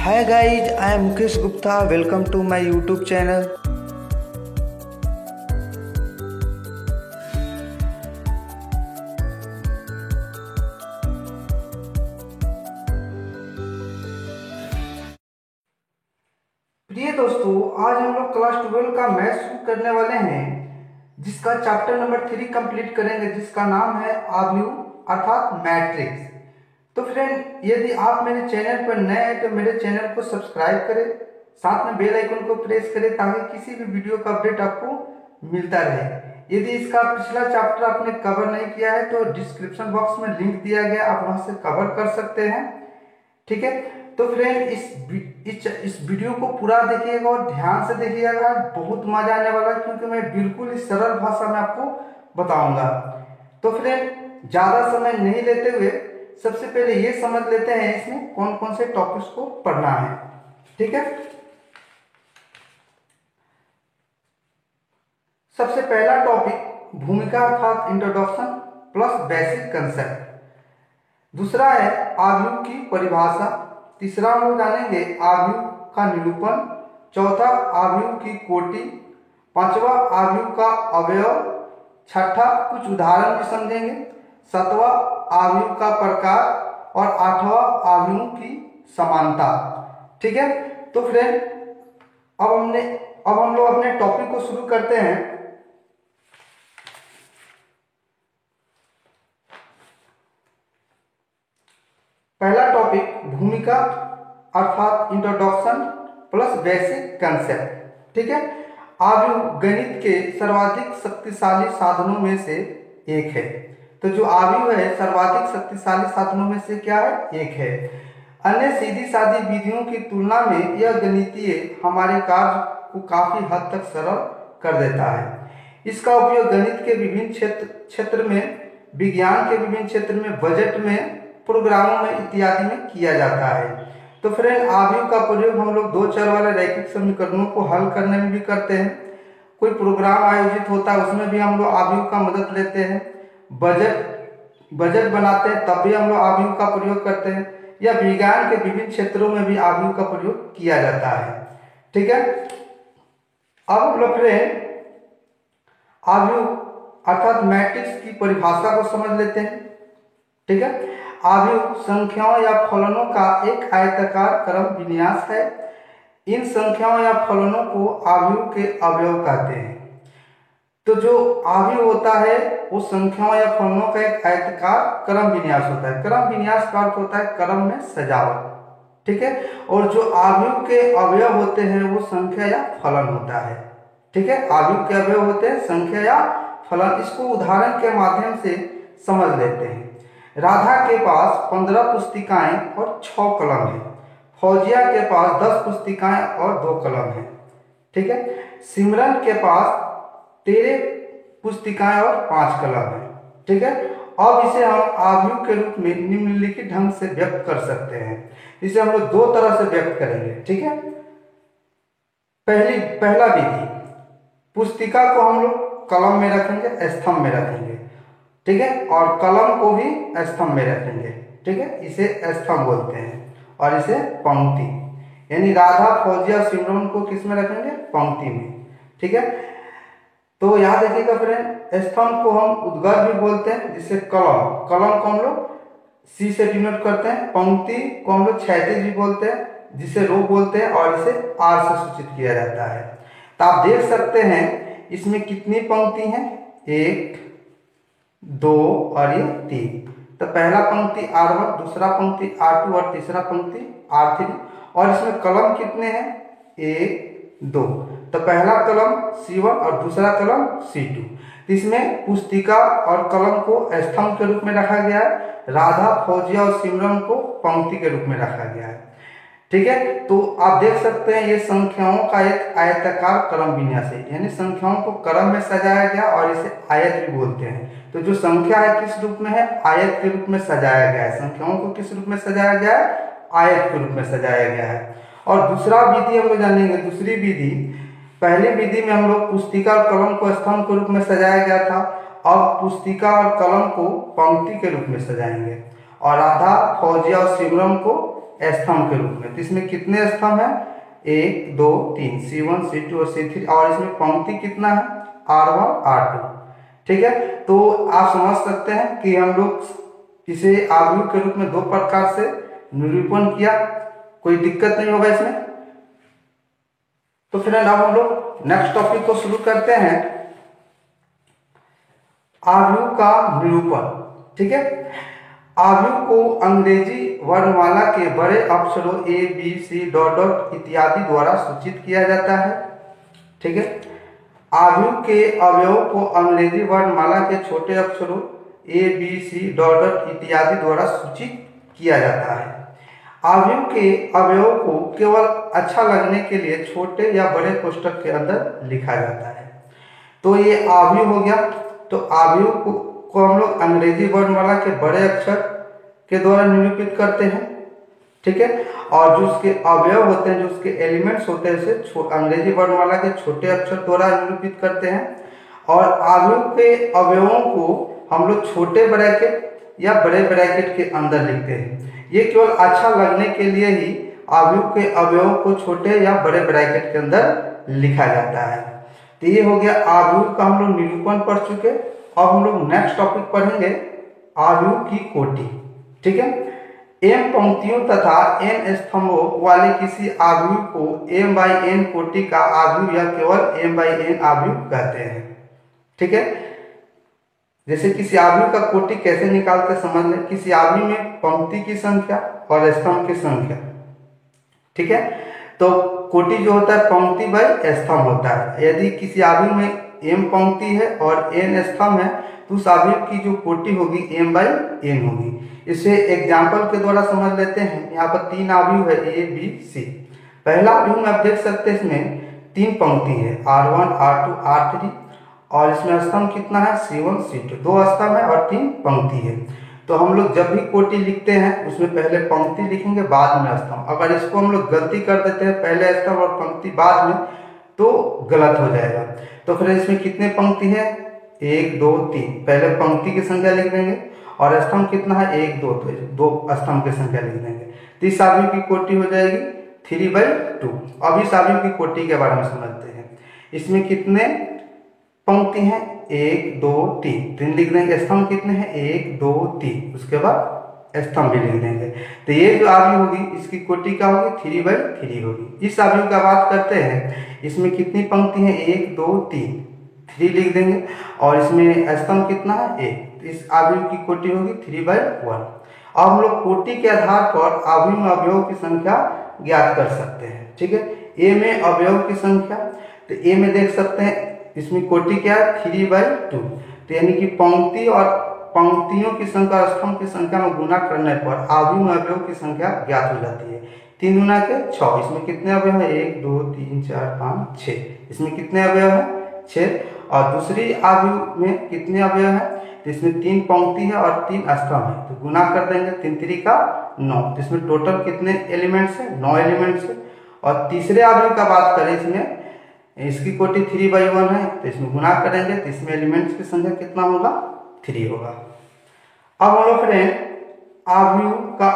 Hi guys, I am Mukesh Gupta. Welcome to my YouTube channel. प्रिय दोस्तों, आज हम लोग क्लास 12 का मैथ शुरू करने वाले हैं, जिसका चैप्टर नंबर 3 कंप्लीट करेंगे, जिसका नाम है आव्यूह अर्थात मैट्रिक्स। तो फ्रेंड, यदि आप मेरे चैनल पर नए हैं तो मेरे चैनल को सब्सक्राइब करें, साथ में बेल आइकन को प्रेस करें ताकि किसी भी वीडियो का अपडेट आपको मिलता रहे। यदि इसका पिछला चैप्टर आपने कवर नहीं किया है तो डिस्क्रिप्शन बॉक्स में लिंक दिया गया, आप वहां से कवर कर सकते हैं। ठीक है, तो फ्रेंड इस वीडियो को पूरा देखिएगा और ध्यान से देखिएगा, बहुत मजा आने वाला है क्योंकि मैं बिल्कुल इस सरल भाषा में आपको बताऊंगा। तो फ्रेंड, ज्यादा समय नहीं लेते हुए सबसे पहले ये समझ लेते हैं इसमें कौन कौन से टॉपिक्स को पढ़ना है। ठीक है, सबसे पहला टॉपिक भूमिका अर्थात इंट्रोडक्शन प्लस बेसिक कंसेप्ट। दूसरा है आव्यूह की परिभाषा। तीसरा हम लोग जानेंगे आव्यूह का निरूपण। चौथा आव्यूह की कोटि। पांचवा आव्यूह का अवयव। छठा कुछ उदाहरण भी समझेंगे। सातवां आव्यूह का प्रकार और आठवां आव्यूह की समानता। ठीक है, तो फ्रेंड अब हम लोग अपने टॉपिक को शुरू करते हैं। पहला टॉपिक भूमिका अर्थात इंट्रोडक्शन प्लस बेसिक कंसेप्ट। ठीक है, आव्यूह गणित के सर्वाधिक शक्तिशाली साधनों में से एक है। तो जो आव्यूह है सर्वाधिक शक्तिशाली साधनों में से क्या है? एक है। अन्य सीधी सादी विधियों की तुलना में यह गणितीय हमारे कार्य को काफी हद तक सरल कर देता है। इसका उपयोग गणित के विभिन्न क्षेत्र में, विज्ञान के विभिन्न क्षेत्र में, बजट में, प्रोग्रामों में इत्यादि में किया जाता है। तो फ्रेंड, आव्यूह का प्रयोग हम लोग दो चर वाले रैखिक समीकरणों को हल करने में भी करते हैं। कोई प्रोग्राम आयोजित होता है उसमें भी हम लोग आव्यूह का मदद लेते हैं। बजट बनाते हैं तब भी हम लोग आव्यूह का प्रयोग करते हैं, या विज्ञान के विभिन्न क्षेत्रों में भी आव्यूह का प्रयोग किया जाता है। ठीक है, अब हम लोग फ्रेंड आव्यूह अर्थात मैट्रिक्स की परिभाषा को समझ लेते हैं। ठीक है, आव्यूह संख्याओं या फलनों का एक आयताकार क्रम विन्यास है। इन संख्याओं या फलनों को आव्यूह के अवयव कहते हैं। तो जो आव्यूह होता है वो संख्याओं या फलनों का एक आयताकार क्रम विन्यास होता है। क्रम विन्यास का अर्थ होता है क्रम में सजावट। ठीक है, और जो आव्यूह के अवयव होते हैं वो संख्या या फलन होता है। ठीक है, आव्यूह के अवयव होते हैं संख्या या फलन। इसको उदाहरण के माध्यम से समझ लेते हैं। राधा के पास 15 पुस्तिकाएं और 6 कलम है। फौजिया के पास 10 पुस्तिकाएं और 2 कलम है। ठीक है, सिमरन के पास 13 पुस्तिकाएं और 5 कलम है। ठीक है, अब इसे हम आव्यूह के रूप में निम्नलिखित ढंग से व्यक्त कर सकते हैं। इसे हम लोग दो तरह से व्यक्त करेंगे। ठीक है, पहला विधि, पुस्तिका को हम लोग कलम में रखेंगे, स्तंभ में रखेंगे। ठीक है, और कलम को भी स्तंभ में रखेंगे। ठीक है, इसे स्तंभ बोलते हैं और इसे पंक्ति, यानी राधा, फौजिया, सिमरन को किस में रखेंगे? पंक्ति में। ठीक है, तो याद रखिएगा फ्रेंड, स्तंभ को हम उद्गार भी बोलते हैं, जिसे कलम को हम लोग सी से डिनोट करते हैं। पंक्ति को हम लोग क्षैतिज भी बोलते हैं, जिसे रो बोलते हैं, और इसे आर से सूचित किया जाता है। तो आप देख सकते हैं इसमें कितनी पंक्ति हैं? 1, 2 और ये 3। तो पहला पंक्ति R1, दूसरा पंक्ति R2 और तीसरा पंक्ति R3। और इसमें कलम कितने हैं? 1, 2। तो पहला कलम C1 और दूसरा कलम C2। इसमें पुस्तिका और कलम को स्तंभ के रूप में रखा गया है, राधा, फौजिया और सिमरन को पंक्ति के रूप में रखा गया है। ठीक है, तो आप देख सकते हैं ये संख्याओं का एक आयताकार क्रम विन्यास है, यानी संख्याओं को क्रम में सजाया गया और इसे आयत भी बोलते हैं। तो जो संख्या है किस रूप में है? आयत के रूप में सजाया गया है। संख्याओं को किस रूप में सजाया गया है? आयत के रूप में सजाया गया है। और दूसरा विधि हम लोग जानेंगे। दूसरी विधि, पहली विधि में हम लोग पुस्तिका और कलम को स्तंभ के रूप में सजाया गया था, अब पुस्तिका और कलम को पंक्ति के रूप में सजाएंगे, और राधा, फौजिया और सिमरन को स्तंभ के रूप में। तो इसमें कितने स्तंभ हैं? 1 2 3, C1 C2 और C3। और इसमें पंक्ति कितना है? R1 R2। ठीक है, तो आप समझ सकते हैं कि हम लोग इसे आव्यूह के रूप में दो प्रकार से निरूपण किया, कोई दिक्कत नहीं होगा इसमें। तो फ्रेंड अब हम लोग नेक्स्ट टॉपिक को शुरू करते हैं, आव्यूह का निरूपण। ठीक है, आव्यूह को अंग्रेजी वर्णमाला के बड़े अक्षरों A B C dot dot इत्यादि द्वारा सूचित किया जाता है। ठीक है, आव्यूह के अवयवों को अंग्रेजी वर्णमाला के छोटे अक्षरों A B C dot dot इत्यादि द्वारा सूचित किया जाता है। आव्यूह के अवयवों को केवल अच्छा लगने के लिए छोटे या बड़े कोष्ठक के अंदर लिखा जाता है। तो ये आव्यूह हो गया। तो आव्यूह को हम लोग अंग्रेजी वर्णमाला के बड़े अक्षर के द्वारा निरूपित करते हैं। ठीक है, और जो उसके अवयव होते हैं, जो उसके एलिमेंट्स होते हैं, उसे अंग्रेजी वर्णमाला के छोटे अक्षर द्वारा निरूपित करते हैं। और आव्यूह के अवयवों को हम लोग छोटे ब्रैकेट या बड़े ब्रैकेट के अंदर लिखते हैं। ये केवल अच्छा लगने के लिए ही आव्यूह के अवयवों को छोटे या बड़े ब्रैकेट के अंदर लिखा जाता है। तो ये हो गया आव्यूह का हम लोग निरूपण पढ़ चुके। अब हम लोग नेक्स्ट टॉपिक पढ़ेंगे आव्यूह की कोटि। ठीक है, m पंक्तियों तथा n स्तंभों वाले किसी आव्यूह को m/n कोटि का आव्यूह या केवल m/n आव्यूह कहते हैं। ठीक है, जैसे किसी आव्यूह का कोटि कैसे निकालते समझ लें। किसी आव्यूह में पंक्ति की संख्या और स्तंभ की संख्या। ठीक है, तो कोटि जो होता है पंक्ति बाय स्तंभ होता है। यदि किसी आव्यूह में m पंक्ति है और n स्तंभ है तो उस आव्यूह की जो कोटि होगी m/n होगी। इसे एग्जाम्पल के द्वारा समझ लेते हैं। यहाँ पर 3 आव्यूह है A B C। पहला आव्यूह में आप देख सकते हैं, इसमें 3 पंक्ति है R1 R2 R3 और इसमें स्तंभ कितना है? C1 C2। 2 स्तंभ है और 3 पंक्ति है। तो हम लोग जब भी कोटि लिखते हैं उसमें पहले पंक्ति लिखेंगे बाद में स्तंभ। अगर इसको हम लोग गलती कर देते हैं, पहले स्तंभ और पंक्ति बाद में, तो गलत हो जाएगा। तो फिर इसमें कितने पंक्ति है? 1 2 3। पहले पंक्ति की संख्या लिख देंगे और स्तंभ कितना है? 1 2, तो 2 स्तंभ की संख्या लिख देंगे। तो इस आव्यूह की कोटि हो जाएगी 3/2। अब इस आव्यूह की कोटि के बारे में समझते हैं। इसमें कितने पंक्ति हैं? 1 2 3 लिख देंगे। स्तंभ कितने हैं? 1 2 3। उसके बाद स्तंभ भी लिख देंगे। तो ये जो आव्यूह होगी इसकी कोटि क्या होगी? 3/3 होगी। इस आव्यूह का बात करते हैं, इसमें कितनी पंक्ति है? 1 2 3 लिख देंगे और इसमें स्तंभ कितना है? 1। इस आव्यूह की कोटि होगी 3/1। अब हम लोग कोटि के आधार पर आव्यूह में अवयवों की संख्या ज्ञात कर सकते हैं। ठीक है, ए में अवयव की संख्या, तो ए में देख सकते हैं इसमें कोटि क्या है? 3/2। तो यानी कि पंक्ति और पंक्तियों की संख्या और स्तंभ की संख्या में गुना करने पर आव्यूह में अवयव की संख्या ज्ञात हो जाती है। 3 गुना के 6। इसमें कितने अवयव है? 1 2 3 4 5 6। इसमें कितने अवयव है? 6। और दूसरी आव्यूह में कितने अवयव है? तो इसमें 3 पंक्ति है और 3 स्तंभ है। तो गुना कर देंगे 3 3 का 9। तो इसमें टोटल कितने एलिमेंट्स है? 9 एलिमेंट्स है। और तीसरे आव्यूह का बात करें, इसमें इसकी कोटि 3/1 है। तो इसमें गुना करेंगे तो इसमें एलिमेंट्स की संख्या कितना होगा? 3 होगा। अब हम लोग फ्रेंड आव्यूह का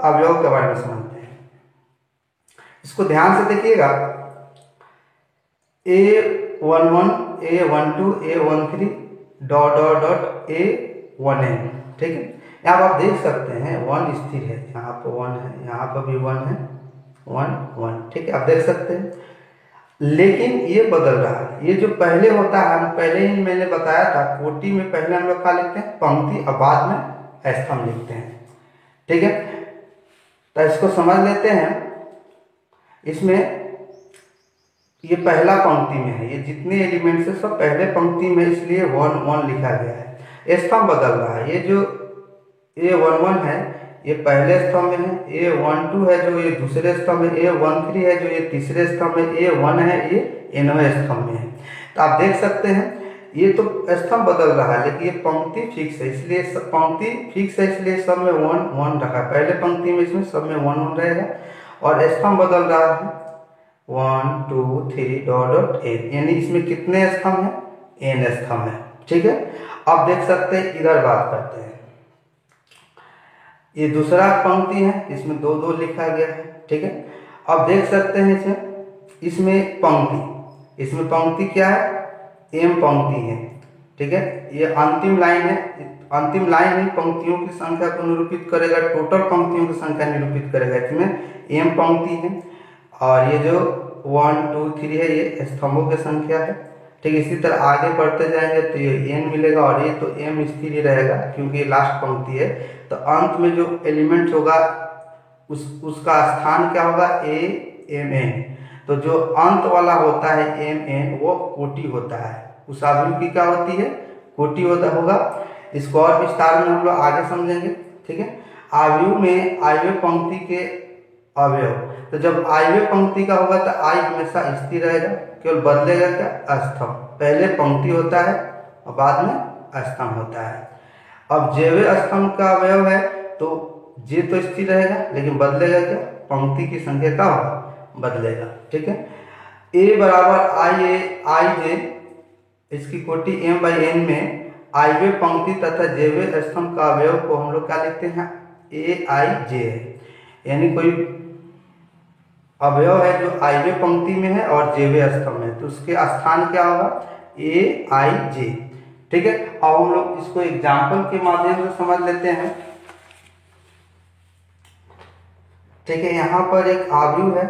अवयव के बारे में समझते हैं। इसको ध्यान से देखिएगा। A11 A12 A13 dot dot dot A1n। ठीक है, यहाँ आप देख सकते हैं 1 स्थिर है, यहाँ पर 1 है, यहाँ पर भी 1 है, 1 1। ठीक है, आप देख सकते हैं। लेकिन ये बदल रहा है। ये जो पहले होता है, हम पहले ही मैंने बताया था, कोटि में पहले हम लोग क्या लिखते हैं? पंक्ति, और बाद में स्तंभ लिखते हैं। ठीक है, तो इसको समझ लेते हैं। इसमें ये पहला पंक्ति में है, ये जितने एलिमेंट्स है सब पहले पंक्ति में, इसलिए 1 1 लिखा गया है। स्तंभ बदल रहा है। ये जो A11 है ये पहले स्तंभ में है, A12 है जो ये दूसरे स्तंभ में, A13 है जो ये तीसरे स्तंभ में, A1 है ये nवें स्तंभ में है। तो आप देख सकते हैं ये तो स्तंभ बदल रहा है, लेकिन ये पंक्ति फिक्स है, इसलिए पंक्ति फिक्स है, इसलिए सब में 1 1 रखा है। पहले पंक्ति में इसमें सब में 1 1 रहेगा और स्तंभ बदल रहा है 1 2 3 डॉट डॉट n, यानी इसमें कितने स्तंभ है? n स्तंभ है। ठीक है, अब देख सकते हैं, इधर बात करते हैं। ये दूसरा पंक्ति है, इसमें दो दो लिखा गया है। ठीक है, अब देख सकते हैं इसमें पंक्ति, इसमें पंक्ति क्या है, एम पंक्ति है। ठीक है, ये अंतिम लाइन है, अंतिम लाइन ही पंक्तियों की संख्या को निरूपित करेगा, टोटल पंक्तियों की संख्या निरूपित करेगा। इसमें एम पंक्ति है और ये जो 1 2 3 है ये स्तंभों की संख्या है। ठीक, इसी तरह आगे बढ़ते जाएंगे तो ये एन मिलेगा और ये तो एम स्थिर ही रहेगा क्योंकि ये लास्ट पंक्ति है। तो अंत में जो एलिमेंट होगा उसका स्थान क्या होगा, ए एम एन। तो जो अंत वाला होता है एम एन वो कोटि होता है, उस अवयव की क्या होती है, कोटि होगा। इसको और विस्तार में हम लोग आगे समझेंगे। ठीक है, अवयव में आयव्य पंक्ति के अवयव, तो जब आयव्य पंक्ति का होगा तो आई हमेशा स्थिर रहेगा, केवल बदलेगा क्या, स्तंभ। पहले पंक्ति होता है और बाद में स्तंभ होता है। अब जेवे स्तंभ का अवयव है तो जे तो स्थिर रहेगा लेकिन बदलेगा क्या, पंक्ति की संख्या का बदलेगा। ठीक है, ए बराबर आई जे, इसकी कोटि एम बाई एन में आईवे पंक्ति तथा जेवे स्तंभ का अवयव को हम लोग क्या लिखते हैं, ए आई जे है। यानी कोई अवयव है जो आईवे पंक्ति में है और जेवे स्तंभ में, तो उसके स्थान क्या होगा, ए आई जे। ठीक है, अब हम लोग इसको एग्जाम्पल के माध्यम से समझ लेते हैं। ठीक है, यहाँ पर एक अवयव है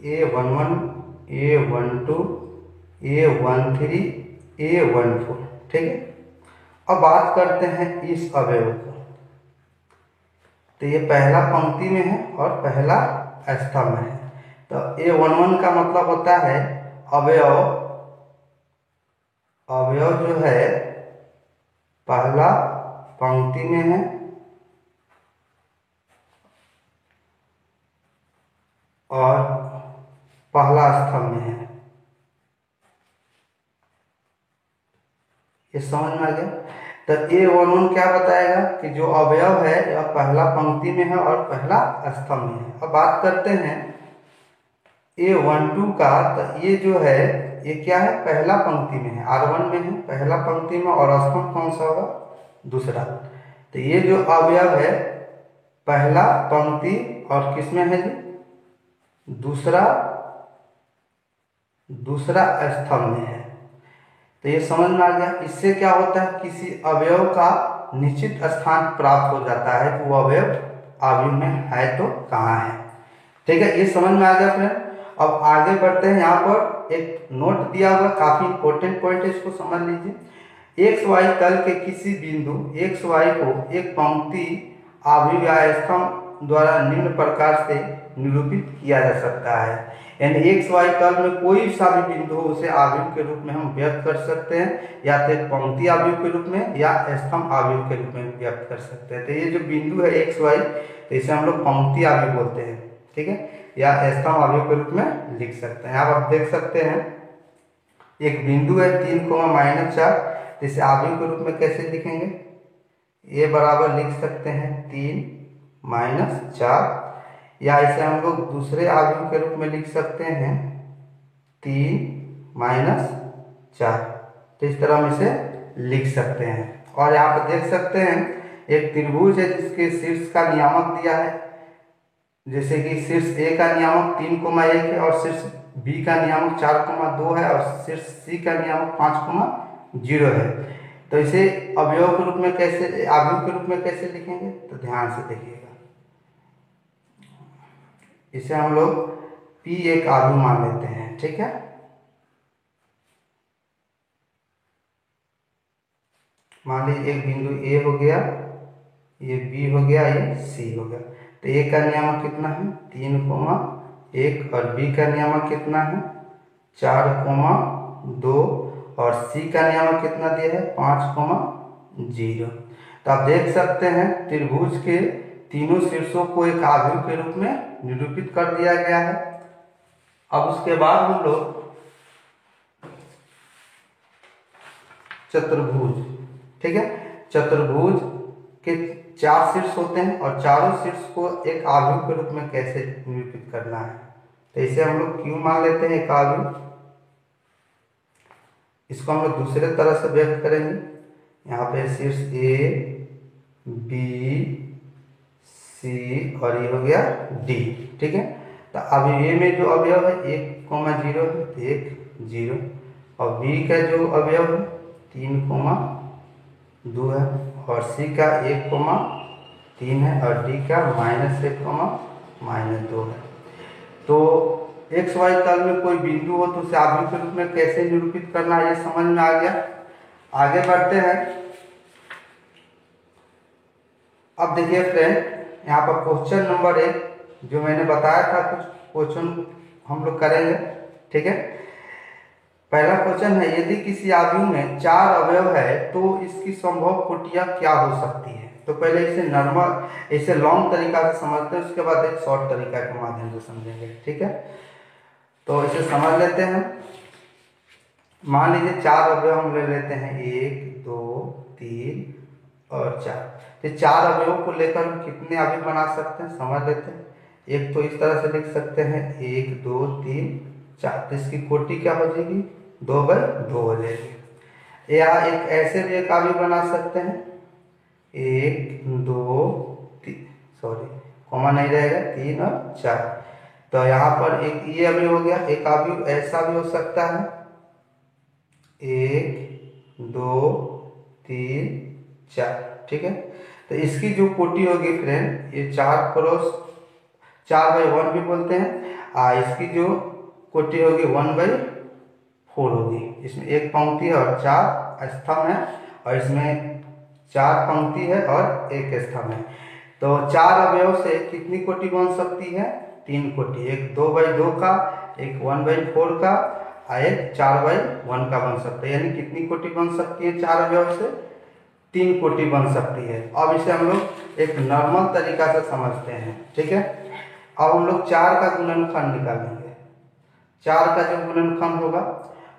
A11, A12, A13, A14। ठीक है, अब बात करते हैं इस अवयव को। तो ये पहला पंक्ति में है और पहला स्तंभ में है। तो A11 का मतलब होता है अवयव जो है पहला पंक्ति में है और पहला स्तंभ में है। ये समझ में आ गया। तो A11 क्या बताएगा कि जो अवयव है यह पहला पंक्ति में है और पहला स्तंभ में है। अब बात करते हैं A12 का, तो ये जो है ये क्या है, पहला पंक्ति में है, R1 में है पहला पंक्ति में, और स्तंभ कौन सा होगा, दूसरा। तो ये जो अवयव है पहला पंक्ति और किसमें है जी, दूसरा स्तंभ में है। तो ये समझ में आ गया। इससे क्या होता है, किसी अवयव का निश्चित स्थान प्राप्त हो जाता है कि वो अवयव में है तो कहाँ है। ठीक है, ये समझ में आ गया फ्रेंड। अब आगे बढ़ते हैं। यहाँ पर एक नोट दिया हुआ, काफी इंपॉर्टेंट पॉइंट है, इसको समझ लीजिए। एक्स वाई तल के किसी बिंदु एक्स वाई को एक पंक्ति अवयव या स्तंभ द्वारा निम्न प्रकार से निरूपित किया जा सकता है। यानी एक्स वाई तल में कोई सा भी बिंदु हो उसे अवयव के रूप में हम व्यक्त कर सकते हैं, या तो पंक्ति अवयव के रूप में या स्तंभ अवयव के रूप में व्यक्त कर सकते हैं। तो ये जो बिंदु है एक्स वाई, तो इसे हम लोग पंक्ति अवयव बोलते हैं। ठीक है, या स्तंभ अवयव के रूप में लिख सकते हैं। आप देख सकते हैं एक बिंदु है 3,-4, इसे अवयव के रूप में कैसे लिखेंगे, ये बराबर लिख सकते हैं 3-4, या इसे हम लोग दूसरे अवयव के रूप में लिख सकते हैं 3-4। तो इस तरह हम इसे लिख सकते हैं। और यहाँ पर देख सकते हैं एक त्रिभुज है जिसके शीर्ष का नियामक दिया है, जैसे कि शीर्ष ए का नियामक 3,1 है और शीर्ष बी का नियामक 4,2 है और शीर्ष सी का नियामक 5,0 है। तो इसे अवयव के रूप में कैसे लिखेंगे, तो ध्यान से देखिएगा। इसे हम लोग P एक अवयव मान लेते हैं। ठीक है, मान लीजिए एक बिंदु A हो गया, ये B हो गया, ये C हो गया। तो A का नियामक कितना है 3,1 और B का नियामक कितना है 4,2 और C का नियामक कितना दिया है 5,0। तो आप देख सकते हैं त्रिभुज के तीनों शीर्षों को एक अवयव के रूप में निरूपित कर दिया गया है। अब उसके बाद हम लोग चतुर्भुज, ठीक है, चतुर्भुज के 4 शीर्ष होते हैं और चारों शीर्ष को एक अवयव के रूप में कैसे निरूपित करना है। तो इसे हम लोग क्यों मान लेते हैं एक अवयव, इसको हम लोग दूसरे तरह से व्यक्त करेंगे। यहाँ पे शीर्ष A बी सी और ये हो गया डी। ठीक है, तो अब ए में जो अवयव है 1,0 है, तो 1 0, और बी का जो अवयव है 3,2 है, और सी का 1,3 है, और डी का -1,-2 है। तो एक्स वाई तल में कोई बिंदु हो तो उसे आव्यूह के रूप में कैसे निरूपित करना है, ये समझ में आ गया। आगे बढ़ते हैं। अब देखिए फ्रेंड, यहाँ पर क्वेश्चन नंबर 1 जो मैंने बताया था, कुछ क्वेश्चन हम लोग करेंगे। ठीक है, पहला क्वेश्चन है, यदि किसी आव्यूह में 4 अवयव है तो इसकी संभव कोटियां क्या हो सकती है। तो पहले इसे नॉर्मल, इसे लॉन्ग तरीका से समझते हैं, उसके बाद एक शॉर्ट तरीका के माध्यम से समझेंगे। ठीक है, तो इसे समझ लेते हैं। मान लीजिए 4 अवयव हम ले लेते हैं, 1 2 3 और 4। तो 4 अवयवों को लेकर हम कितने अवयव बना सकते हैं, समझ लेते हैं। एक तो इस तरह से लिख सकते हैं 1 2 3 4, तो इसकी कोटि क्या हो जाएगी, 2/2 हो जाएगी। या एक ऐसे भी एक अवयव बना सकते हैं, 1 2 3, सॉरी कॉमा नहीं रहेगा, 3 और 4। तो यहाँ पर एक ये अवयव हो गया। एक अवयव ऐसा भी हो सकता है, 1 2 3 4। ठीक है, तो इसकी जो कोटि होगी फ्रेंड, ये 4/1 भी बोलते हैं। इसकी जो कोटि होगी 1/4 होगी। इसमें एक पंक्ति है और 4 स्तंभ है, और इसमें 4 पंक्ति है और एक स्तंभ है। तो 4 अवयव से कितनी कोटि बन सकती है, 3 कोटि। एक 2/2 का, एक 1/4 का, और एक 4/1 का बन सकता है। यानी कितनी कोटि बन सकती है 4 अवयव से, 3 कोटि बन सकती है। अब इसे हम लोग एक नॉर्मल तरीका से समझते हैं। ठीक है, अब हम लोग 4 का गुणनखंड निकालेंगे। 4 का जो गुणनखंड होगा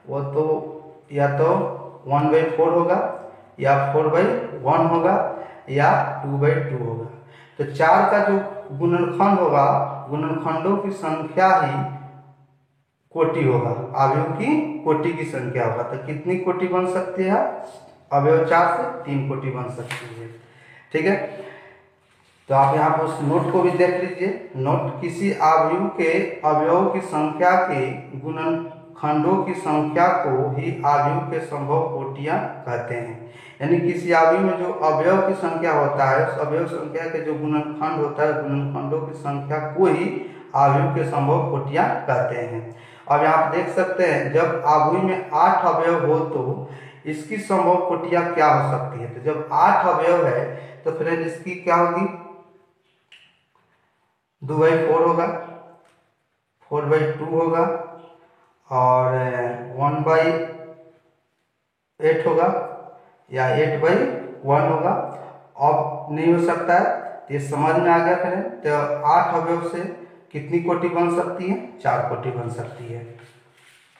वो तो या तो 1/4 होगा, या 4/1 होगा, या 2/2 होगा। तो 4 का जो गुणनखंड होगा, गुणनखंडों की संख्या ही कोटि होगा, अवयव की कोटि की संख्या होगा। तो कितनी कोटि बन सकती है, अवयव 4 से 3 कोटि बन सकती है। ठीक है, तो आप यहाँ पर उस नोट को भी देख लीजिए। नोट, किसी अवयव के अवयवों की संख्या के गुणनखंडों की संख्या को ही अवयव के संभव कोटियां कहते हैं। यानी किसी अवयव में जो अवयव की संख्या होता है, उस अवयव संख्या के जो गुणनखंड होता है, गुणनखंडों की संख्या को ही अवयव के संभव कोटियां कहते हैं। अब यहाँ देख सकते हैं, जब अवयव में 8 अवयव हो तो इसकी संभव कोटियां क्या हो सकती है। तो जब 8 अवयव है तो फिर इसकी क्या होगी, 2/4 होगा, 4/2 होगा, और 1/8 होगा, या 8/1 होगा। अब नहीं हो सकता है, ये समझ में आ गया फिर। तो 8 अवयव से कितनी कोटि बन सकती है, 4 कोटि बन सकती है।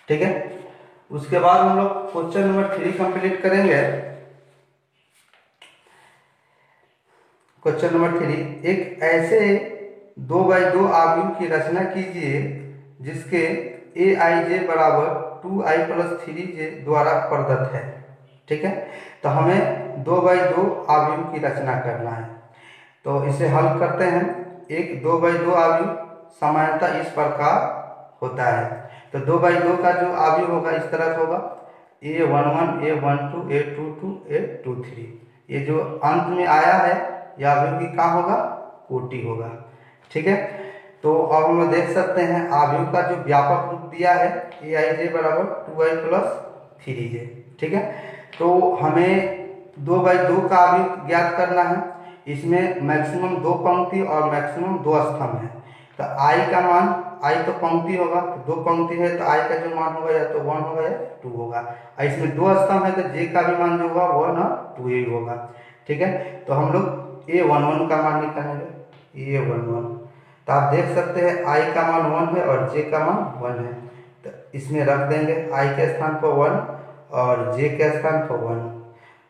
ठीक है, उसके बाद हम लोग क्वेश्चन नंबर 3 कंप्लीट करेंगे। क्वेश्चन नंबर 3, एक ऐसे 2/2 अवयव की रचना कीजिए जिसके aij बराबर 2i + 3j द्वारा प्रदत्त है। ठीक है, तो हमें 2/2 अवयव की रचना करना है। तो इसे हल करते हैं। एक 2/2 अवयव सामान्यतः इस प्रकार होता है। तो 2/2 का जो अवयव होगा इस तरह होगा, a11 a12 a22 a23। ये जो अंत में आया है यह अवयव की क्या होगा, कोटि होगा। ठीक है, तो अब हम देख सकते हैं अवयव का जो व्यापक रूप दिया है, aij बराबर 2i + 3j। ठीक है, तो हमें 2/2 का अवयव ज्ञात करना है। इसमें मैक्सिमम 2 पंक्ति और मैक्सिमम 2 स्तंभ है। तो i का मान, i तो पंक्ति होगा, तो 2 पंक्ति है तो i का जो मान होगा या तो 1 होगा या 2 होगा। और इसमें 2 स्तंभ है तो j का भी मान जो होगा 1 और 2 ही होगा। ठीक है, तो हम लोग a11 का मान निकालेंगे, a11। तो आप देख सकते हैं i का मान 1 है और j का मान 1 है। तो इसमें रख देंगे i के स्थान पर 1 और j के स्थान पर 1।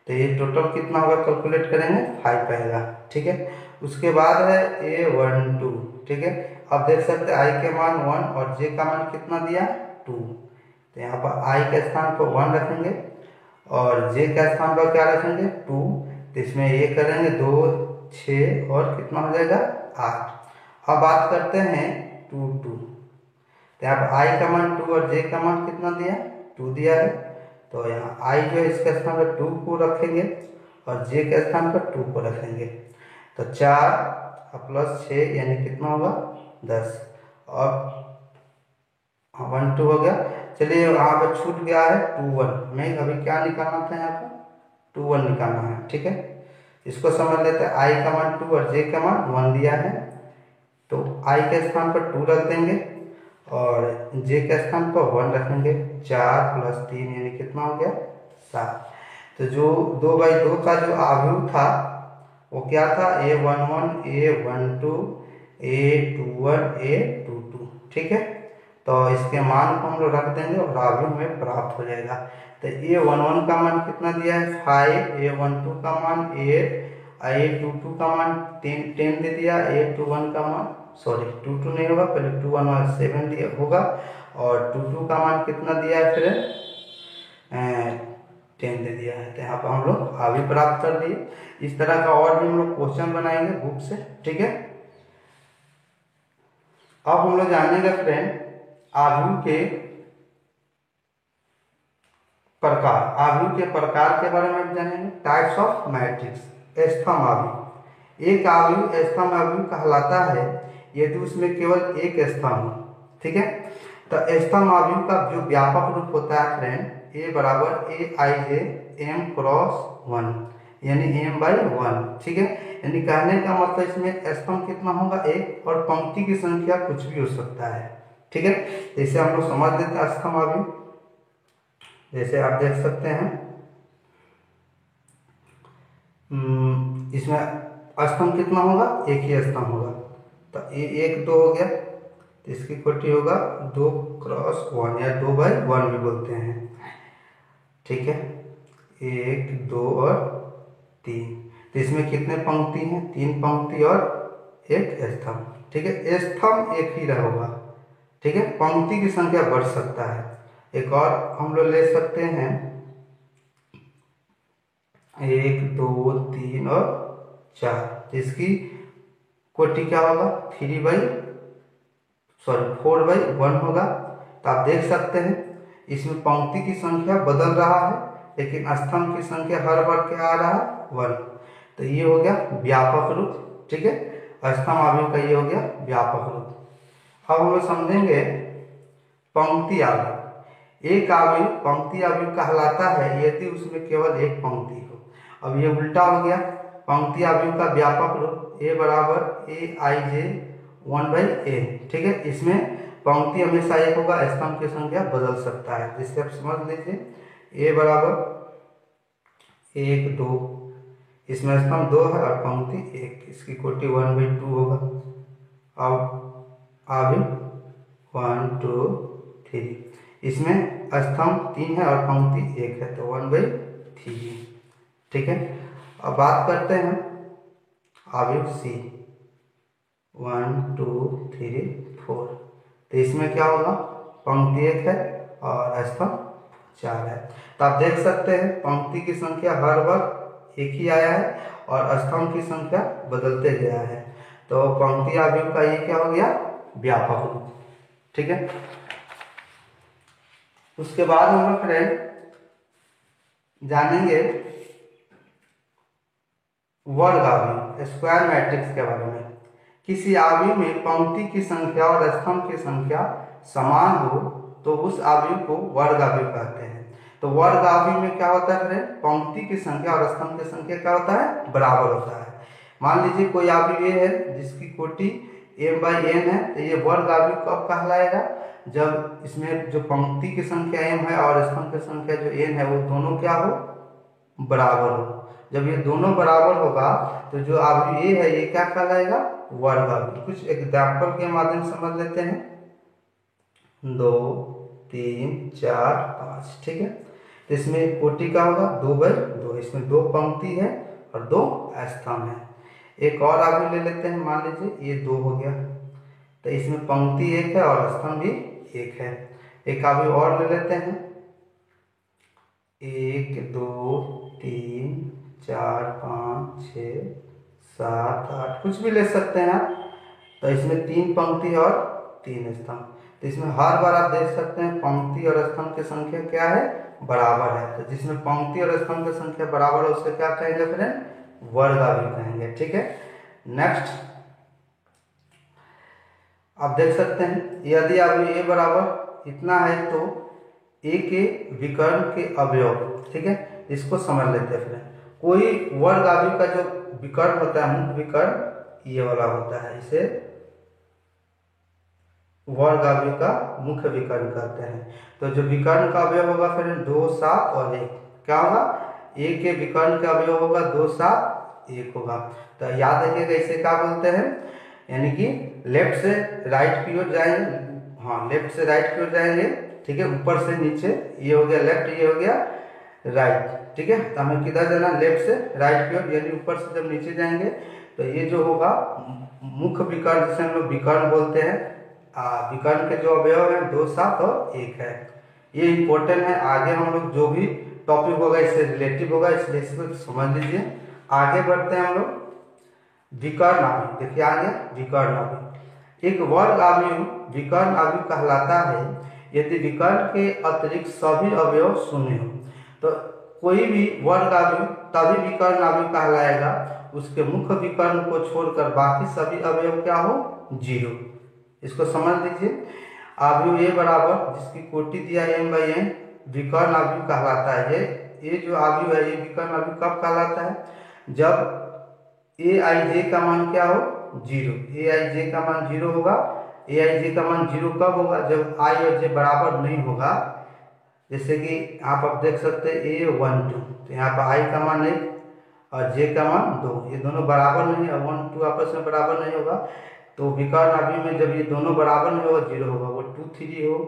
तो ये टोटल कितना होगा, कैलकुलेट करेंगे 5 आएगा। ठीक है, उसके बाद है a12। ठीक है, अब देख सकते हैं i के मान 1 और j का मान कितना दिया, 2। तो यहाँ पर i के स्थान पर 1 रखेंगे और j के स्थान पर क्या रखेंगे, 2। तो इसमें ये करेंगे 2 6 और कितना हो जाएगा 8। अब बात करते हैं 2 2। तो यहाँ पर आई का मान 2 और जे का मान कितना दिया 2 दिया है। तो यहाँ आई जो है इसके स्थान पर 2 को रखेंगे और जे के स्थान पर 2 को रखेंगे। तो 4 प्लस 6 यानी कितना होगा 10। और 1 2 हो गया। चलिए यहाँ पर छूट गया है 2 1। हमें अभी क्या निकालना था यहाँ पर 2 1 निकालना है। ठीक है, इसको समझ लेते हैं। आई का मान 2 और जे का मान 1 दिया है, तो आई के स्थान पर 2 रख देंगे और जे के स्थान पर 1 रखेंगे। 4 प्लस 3 यानी कितना हो गया 7। तो जो 2/2 का जो आव्यूह था वो क्या था A11 A12 A21 A22। ठीक है, तो इसके मान को हम लोग रख देंगे और आव्यूह हमें प्राप्त हो जाएगा। तो A11 का मान कितना दिया है 5, A12 का मान 8, A22 का मान 10 दे दिया, A21 का मान सॉरी 22 नहीं होगा, पहले 21 और 7 दिया होगा और 22 का मान कितना दिया है फिर 10 दे दिया है। तो यहाँ पर हम लोग आव्यूह प्राप्त कर दिए। इस तरह का और भी हम लोग क्वेश्चन बनाएंगे बुक से। ठीक है, अब हम लोग जानेंगे फ्रेंड आव्यूह के प्रकार। आव्यूह के प्रकार के बारे में जानेंगे। Types of matrix. स्तंभ आव्यूह। एक आव्यूह स्तंभ आव्यूह कहलाता है यदि उसमें केवल एक स्तंभ हो। ठीक है, तो स्तंभ आव्यूह का जो व्यापक रूप होता है फ्रेंड A बराबर AIJ M क्रॉस 1 यानी M/1। ठीक है, यानी कहने का मतलब इसमें स्तंभ कितना होगा एक और पंक्ति की संख्या कुछ भी हो सकता है। ठीक है, जैसे हम लोग समझ लेते हैं स्तंभ आव्यूह। जैसे आप देख सकते हैं इसमें स्तंभ कितना होगा एक ही स्तंभ होगा। तो ये 1 2 हो गया, तो इसकी कोटि होगा 2 क्रॉस 1 या 2/1 भी बोलते हैं। ठीक है, 1 2 और 3। तो इसमें कितने पंक्ति हैं 3 पंक्ति और एक स्तंभ। ठीक है, स्तंभ एक ही रहेगा। ठीक है, पंक्ति की संख्या बढ़ सकता है। एक और हम लोग ले सकते हैं 1 2 3 और 4। इसकी कोटि क्या होगा 4/1 होगा। तो आप देख सकते हैं इसमें पंक्ति की संख्या बदल रहा है लेकिन स्तंभ की संख्या हर बार क्या आ रहा है 1। तो ये हो गया व्यापक रूप। ठीक है, स्तंभ आव्यूह का ये हो गया व्यापक रूप। अब हम लोग समझेंगे पंक्ति आव्यूह। एक आव्यूह पंक्ति आव्यूह कहलाता है यदि उसमें केवल एक पंक्ति हो। अब ये उल्टा हो गया। पंक्ति आव्यूह का व्यापक रूप A बराबर AIJ 1/A। ठीक है, इसमें पंक्ति हमेशा एक होगा, स्तंभ की संख्या बदल सकता है। जिससे आप समझ लीजिए A बराबर 1 2, इसमें स्तंभ 2 है और पंक्ति 1, इसकी कोटि 1/2 होगा। अब आव्यूह 1 2 3, इसमें स्तंभ 3 है और पंक्ति 1 है, तो 1/3। ठीक है, अब बात करते हैं आव्यूह C 1 2 3 4। तो इसमें क्या होगा पंक्ति 1 है और स्तंभ 4 है। तो आप देख सकते हैं पंक्ति की संख्या हर बार एक ही आया है और स्तंभ की संख्या बदलते गया है। तो पंक्ति आव्यूह का ये क्या हो गया व्यापक रूप। ठीक है, उसके बाद हम लोग फ्रेंड जानेंगे वर्ग आव्यूह स्क्वायर मैट्रिक्स के बारे में। किसी आव्यूह में पंक्ति की संख्या और स्तंभ की संख्या समान हो तो उस आव्यूह को वर्ग आव्यूह कहते हैं। तो वर्ग आव्यूह में क्या होता है फ्रेंड पंक्ति की संख्या और स्तंभ की संख्या क्या होता है बराबर होता है। मान लीजिए कोई आव्यूह ये है जिसकी कोटि M/n है, तो ये वर्ग आव्यूह कब कहलाएगा जब इसमें जो पंक्ति की संख्या m है और स्तंभ की संख्या जो n है वो दोनों क्या हो बराबर हो। जब ये दोनों बराबर होगा तो जो आव्यूह ये है ये क्या कहलाएगा वर्ग आव्यूह। कुछ एग्जाम्पल के माध्यम से समझ लेते हैं 2 3 4 5। ठीक है, तो इसमें कोटि का होगा 2/2, इसमें 2 पंक्ति है और 2 स्तंभ है। एक और आव्यूह ले लेते हैं, मान लीजिए ये 2 हो गया, तो इसमें पंक्ति 1 है और स्तंभ भी 1 है। एक आव्यूह और ले लेते हैं 1 2 3 4 5 6 7 8 कुछ भी ले सकते हैं आप। तो इसमें 3 पंक्ति और 3 स्तंभ। तो इसमें हर बार आप देख सकते हैं पंक्ति और स्तंभ की संख्या क्या है, बराबर है। तो जिसमें पंक्ति और स्तंभ की संख्या बराबर है उसे क्या कहेंगे फ्रेंड, वर्गावयव कहेंगे। ठीक है। नेक्स्ट आप देख सकते हैं यदि आप ए बराबर इतना है तो ए के विकर्ण के अवयव, ठीक है, इसको समझ लेते हैं फ्रेंड। कोई वर्गावयव का जो विकर्ण होता है, मुख्य विकर्ण ये वाला होता है, इसे वर्गावयव का मुख्य विकर्ण कहते हैं। तो जो विकर्ण का अवयव होगा फिर 2 7 और 1 क्या होगा, ए के विकर्ण का अवयव होगा 2 7 1 होगा। तो याद रखिएगा इसे क्या बोलते हैं, यानी कि लेफ्ट से राइट की ओर जाएंगे, हाँ लेफ्ट से राइट की ओर जाएंगे, ठीक है, ऊपर से नीचे, ये हो गया लेफ्ट, ये हो गया राइट, ठीक है। तो हमें किधर जाना, लेफ्ट से राइट की ओर, यानी ऊपर से जब नीचे जाएंगे तो ये जो होगा मुख्य विकर्ण, जिसे हम लोग विकर्ण बोलते हैं। विकर्ण के जो अवयव है 2 7 और 1 है। ये इंपॉर्टेंट है, आगे हम लोग जो भी टॉपिक होगा इससे रिलेटिव होगा, इसलिए इसको समझ लीजिए। आगे बढ़ते हैं हम लोग। विकर्ण अवयव देखिए आगे, विकर्ण अवयव एक वर्ग अवयव विकर्ण अवयव कहलाता है यदि विकर्ण के अतिरिक्त सभी अवयव शून्य हो। तो कोई भी वर्ग अवयव तभी विकर्ण अवयव कहलाएगा उसके मुख्य विकर्ण को छोड़कर बाकी सभी अवयव क्या हो, 0। इसको समझ लीजिए। अवयव ए बराबर जिसकी कोटि दिया m/n विकर्ण अवयव कहलाता है। ये जो अवयव है ये विकर्ण अवयव कब कहलाता है, जब aij का मान क्या हो, 0। aij का मान 0 होगा। aij का मान 0 कब होगा, जब i और j बराबर नहीं होगा। जैसे कि आप अब देख सकते हैं a1 2, तो यहाँ पर i का मान 1 और j का मान 2, ये दोनों बराबर नहीं है, 1 2 आपस में बराबर नहीं होगा। तो विकर्ण अवयव में जब ये दोनों बराबर नहीं होगा 0 होगा, वो 2 3 हो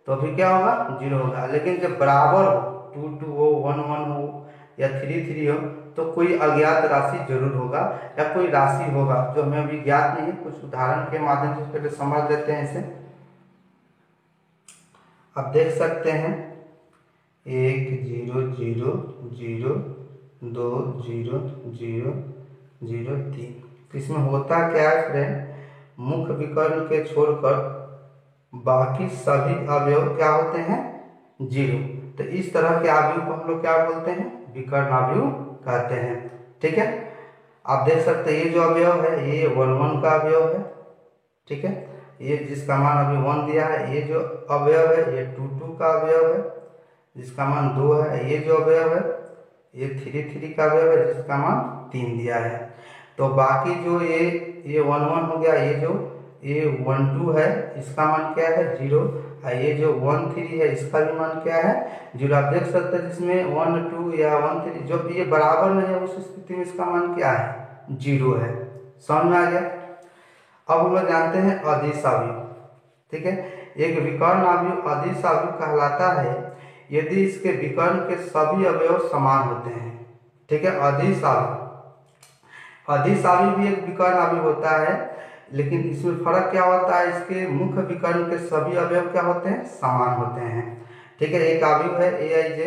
तो अभी क्या होगा, 0 होगा। लेकिन जब बराबर हो, 2 2 हो, 1 1 हो या 3 3 हो, तो कोई अज्ञात राशि जरूर होगा या कोई राशि होगा जो हमें अभी ज्ञात नहीं है। कुछ उदाहरण के माध्यम से पहले समझ लेते हैं इसे। आप देख सकते हैं 1 0 0 0 2 0 0 0 3। इसमें होता क्या है फ्रेंड, मुख्य विकर्ण के छोड़कर बाकी सभी अवयव क्या होते हैं, 0। तो इस तरह के अवयव को हम लोग क्या बोलते हैं, विकर्ण अवयव कहते हैं। ठीक है। आप देख सकते हैं ये जो अवयव है ये 1 1 का अवयव है, ठीक है। ये जिसका मान अभी 1 दिया है, ये जो अवयव है ये 2 2 का अवयव है जिसका मान 2 है। ये जो अवयव है ये 3 3 का अवयव है जिसका मान 3 दिया है। तो बाकी जो ये 1 1 हो गया, ये जो ये 1 2 है इसका मान क्या है, 0। ये जो 1 3 है इसका भी मान क्या है, 0। आप देख सकते हैं जिसमें 1 2 या 1 3 जब ये बराबर नहीं है उस स्थिति में इसका मान क्या है, 0 है। समझ में आ गया। अब हम लोग जानते हैं अदिश अवयव। ठीक है। एक विकर्ण अवयव अदिश अवयव कहलाता है यदि इसके विकर्ण के सभी अवयव समान होते हैं। ठीक है। अदिश अवयव, अदिश अवयव भी एक विकर्ण अवयव होता है, लेकिन इसमें फर्क क्या होता है, इसके मुख्य विकर्ण के सभी अवयव क्या होते हैं, समान होते हैं। ठीक है। एक अवयव है aij,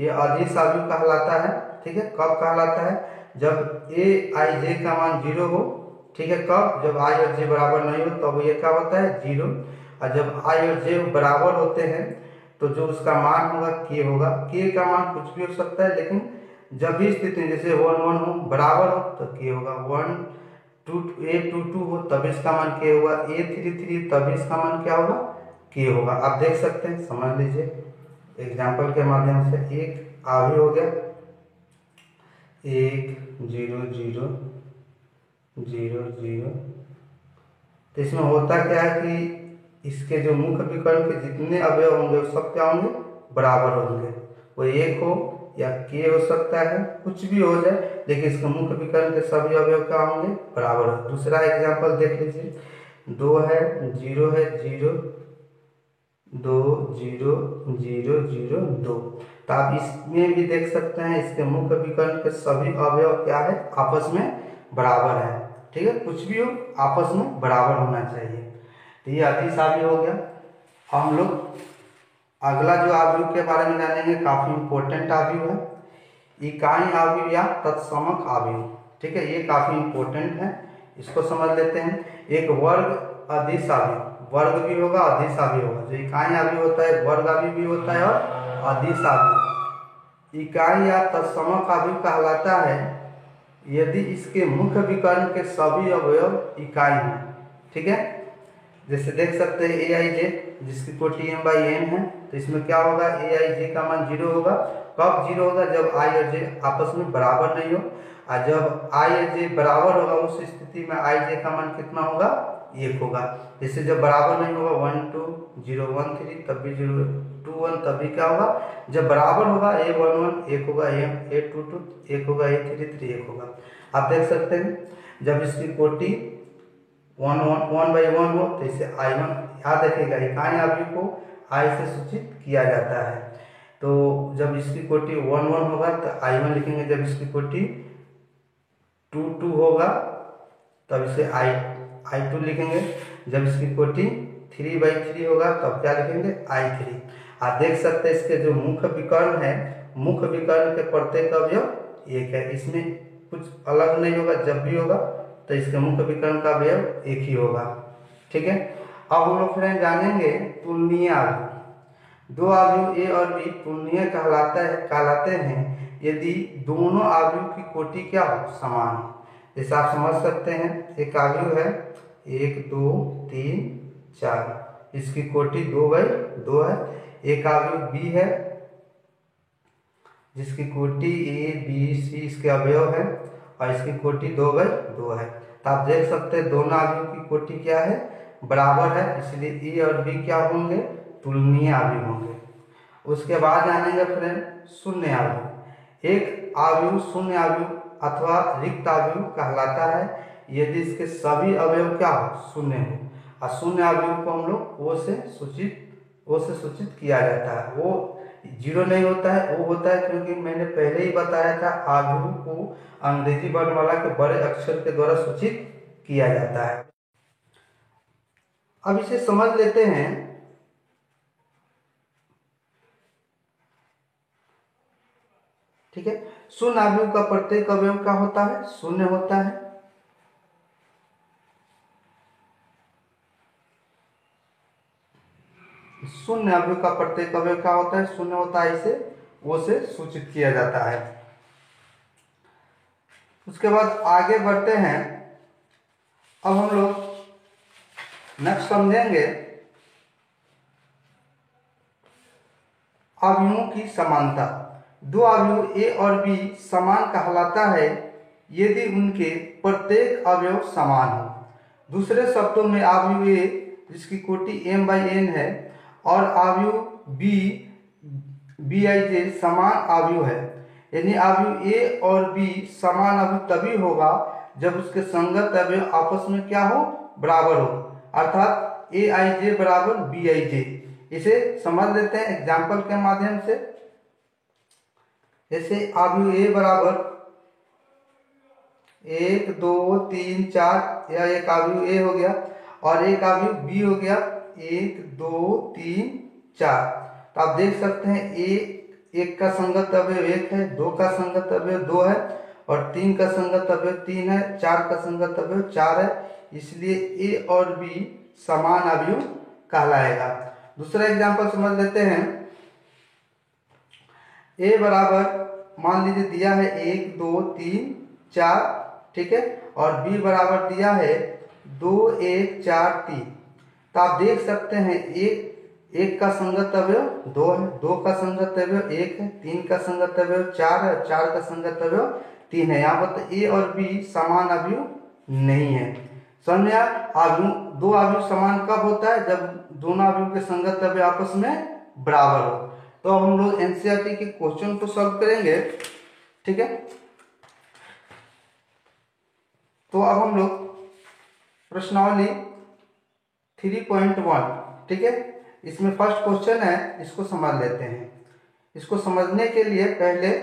ये अदिश अवयव कहलाता है। ठीक है। कब कहलाता है, जब aij का मान 0 हो। ठीक है। कब, जब i और j बराबर नहीं हो तब ये क्या होता है, 0। और जब i और j बराबर होते हैं तो जो उसका मान होगा k होगा। k का मान कुछ भी हो सकता है, लेकिन जब भी स्थिति जैसे 1 1 हो, बराबर हो तो k होगा। 1 2 a2 2 हो तब इसका मान k होगा। a3 3 तब इसका मान क्या होगा, k होगा। आप देख सकते हैं, समझ लीजिए एग्जाम्पल के माध्यम से। एक अवयव हो गया 1 0 0 0 0। तो इसमें होता क्या है कि इसके जो मुख्य विकर्ण के जितने अवयव होंगे वो सब क्या होंगे, बराबर होंगे। वो 1 हो या k हो सकता है, कुछ भी हो जाए, लेकिन इसके मुख्य विकर्ण के सभी अवयव क्या होंगे, बराबर हो। दूसरा एग्जांपल देख लीजिए, 2 है 0 है 0 2 0 0 0 2। तो आप इसमें भी देख सकते हैं इसके मुख्य विकर्ण के सभी अवयव क्या है, आपस में बराबर है। ठीक है। कुछ भी हो आपस में बराबर होना चाहिए। तो ये अदिश अवयव हो गया। हम लोग अगला जो अवयव के बारे में जानेंगे, काफी इंपॉर्टेंट अवयव है, इकाई अवयव या तत्समक अवयव। ठीक है, ये काफी इंपॉर्टेंट है, इसको समझ लेते हैं। एक वर्ग अदिश अवयव, वर्ग भी होगा अदिश अवयव होगा। जो इकाई अवयव होता है वर्ग अवयव भी होता है और अदिश अवयव। इकाई या तत्समक अवयव कहलाता है यदि इसके मुख्य विकर्ण के सभी अवयव इकाई हैं। ठीक है, जैसे देख सकते हैं ए आई जे जिसकी कोटि m बाई n है, तो इसमें क्या होगा, ए आई जे का मान 0 होगा। कब 0 होगा, जब i और j आपस में बराबर नहीं हो। और जब i और j बराबर होगा उस स्थिति में i j का मान कितना होगा, 1 होगा। जैसे जब बराबर नहीं होगा 1 2 0 1 3 तब भी 0 2 1 तब भी क्या होगा, जब बराबर होगा a 1 1 1 होगा, a 2 2 1 होगा, a 3 3 1 होगा। आप देख सकते हैं जब इसकी कोटि 1 बाई 1 हो तो इसे I1, याद रखिएगा इकाई अवयव को I से सूचित किया जाता है। तो जब इसकी कोटि 1 1 होगा तो I1 लिखेंगे, जब इसकी कोटि 2 2 होगा तब इसे I2 लिखेंगे, जब इसकी कोटि 3 बाई 3 होगा तब क्या लिखेंगे, I3। आप देख सकते हैं इसके जो मुख्य विकर्ण है, मुख्य विकर्ण के प्रत्येक अवयव एक है, इसमें कुछ अलग नहीं होगा। जब भी होगा तो इसके मुख्य विकर्ण का अवयव एक ही होगा। ठीक है, अब हम लोग फ्रेंड जानेंगे तुलनीय अवयव। दो अवयव ए और बी तुलनीय कहलाते हैं यदि दोनों अवयव की कोटि क्या हो, समान हो। जैसे आप समझ सकते हैं एक अवयव है 1 2 3 4, इसकी कोटि 2 बाई 2 है। एक अवयव बी है जिसकी कोटि ए बी सी इसके अवयव है और इसकी कोटि 2 बाई 2 है। तो आप देख सकते हैं दोनों अवयव की कोटि क्या है, बराबर है, इसलिए ए और बी क्या होंगे, तुलनीय अवयव होंगे। उसके बाद जानेंगे फ्रेंड शून्य अवयव। एक अवयव शून्य अवयव अथवा रिक्त अवयव कहलाता है यदि इसके सभी अवयव क्या हो, शून्य हो। और शून्य अवयव को हम लोग ओ से सूचित किया जाता है। वो 0 नहीं होता है, वो होता है क्योंकि मैंने पहले ही बताया था अवयव को अंग्रेजी वर्णमाला के बड़े अक्षर के द्वारा सूचित किया जाता है। अब इसे समझ लेते हैं। ठीक है, शून्य अवयव का प्रत्येक अवयव क्या होता है, शून्य होता है। शून्य अवयव का प्रत्येक अवयव क्या होता है, शून्य होता है, इसे वो से सूचित किया जाता है। उसके बाद आगे बढ़ते हैं। अब हम लोग नेक्स्ट समझेंगे अवयवों की समानता। दो अवयव ए और बी समान कहलाता है यदि उनके प्रत्येक अवयव समान हो। दूसरे शब्दों में अवयव ए जिसकी कोटि m बाई n है और अवयव बी आई जे समान अवयव है। यानी अवयव ए और बी समान अवयव तभी होगा जब उसके संगत अवयव आपस में क्या हो, बराबर हो, अर्थात ए आई जे बराबर बी आई जे। इसे समझ लेते हैं एग्जाम्पल के माध्यम से। जैसे अवयव ए बराबर 1 2 3 4, यह एक अवयव ए हो गया और एक अवयव बी हो गया 1 2 3 4। तो आप देख सकते हैं एक का संगत अवयव 1 है, 2 का संगत अवयव 2 है और 3 का संगत अवयव 3 है, 4 का संगत अवयव 4 है। इसलिए ए और बी समान अवयव कहलाएगा। दूसरा एग्जांपल समझ लेते हैं। ए बराबर मान लीजिए दिया है 1 2 3 4, ठीक है, और बी बराबर दिया है 2 1 4 3। तो आप देख सकते हैं एक का संगत अवयव 2 है, 2 का संगत अवयव 1 है, 3 का संगत अवयव 4 है, 4 का संगत अवयव 3 है। यहाँ पर ए और बी समान अवयव नहीं है। समझ में आया? दो अवयव समान कब होता है, जब दोनों अवयव के संगत अवयव आपस में बराबर हो। तो अब हम लोग एनसीईआरटी के क्वेश्चन को सॉल्व करेंगे। ठीक है, तो अब हम लोग प्रश्नावली 3.1, ठीक है, इसमें फर्स्ट क्वेश्चन है, इसको समझ लेते हैं। इसको समझने के लिए पहले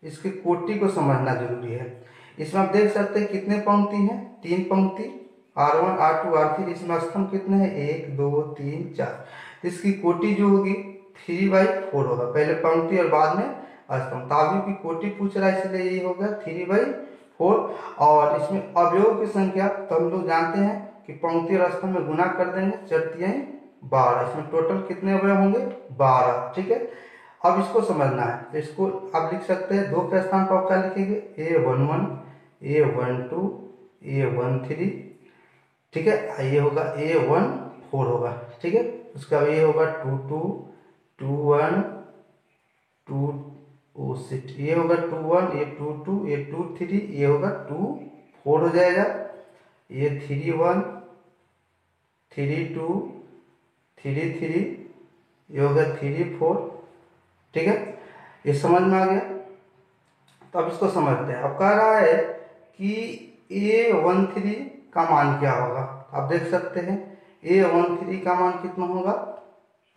इसकी कोटि को समझना जरूरी है। इसमें आप देख सकते हैं कितने पंक्ति हैं, 3 पंक्ति, R1 R2 R3। इसमें स्तंभ कितने हैं, 1 2 3 4। इसकी कोटि जो होगी 3/4 होगा, पहले पंक्ति और बाद में स्तंभ। तो अभी भी कोटि पूछ रहा है, इसलिए ये हो गया 3/4। और इसमें अवयव की संख्या तो हम लोग जानते हैं कि पंक्ति और स्तंभ में गुना कर देंगे, 4×3 12। इसमें टोटल कितने अवयव होंगे? 12। ठीक है, अब इसको समझना है तो इसको आप लिख सकते हैं 2 के स्थान पर आप क्या लिखेंगे? A11, A12, A13। ठीक है, ये होगा A14 होगा। ठीक है, उसका ये होगा 22, 21, 2, ये होगा 21, ये 22, ये 23, ये होगा 24 हो जाएगा। ये 31, 32, 33, ये होगा 34। ठीक है, ये समझ में आ गया। तो अब इसको समझते हैं। अब कह रहा है कि A13 का मान क्या होगा? आप देख सकते हैं A13 का मान कितना होगा?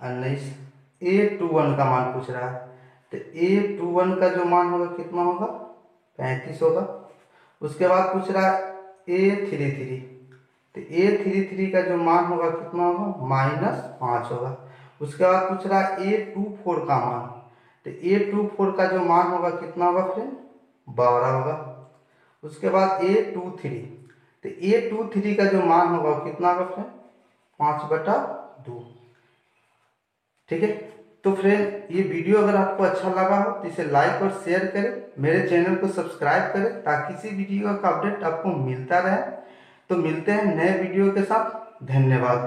19। A21 का मान पूछ रहा है, तो A21 का जो मान होगा कितना होगा? 35 होगा। उसके बाद पूछ रहा है A33, तो A33 का जो मान होगा कितना होगा? -5 होगा। उसके बाद पूछ रहा है A24 का मान, तो A24 का जो मान होगा कितना होगा फ्रेंड? 12 होगा। उसके बाद A23, तो A23 का जो मान होगा कितना होगा फ्रेंड? 5/2। ठीक है, तो फ्रेंड ये वीडियो अगर आपको अच्छा लगा हो तो इसे लाइक और शेयर करें, मेरे चैनल को सब्सक्राइब करें ताकि किसी वीडियो का अपडेट आपको मिलता रहे। तो मिलते हैं नए वीडियो के साथ। धन्यवाद।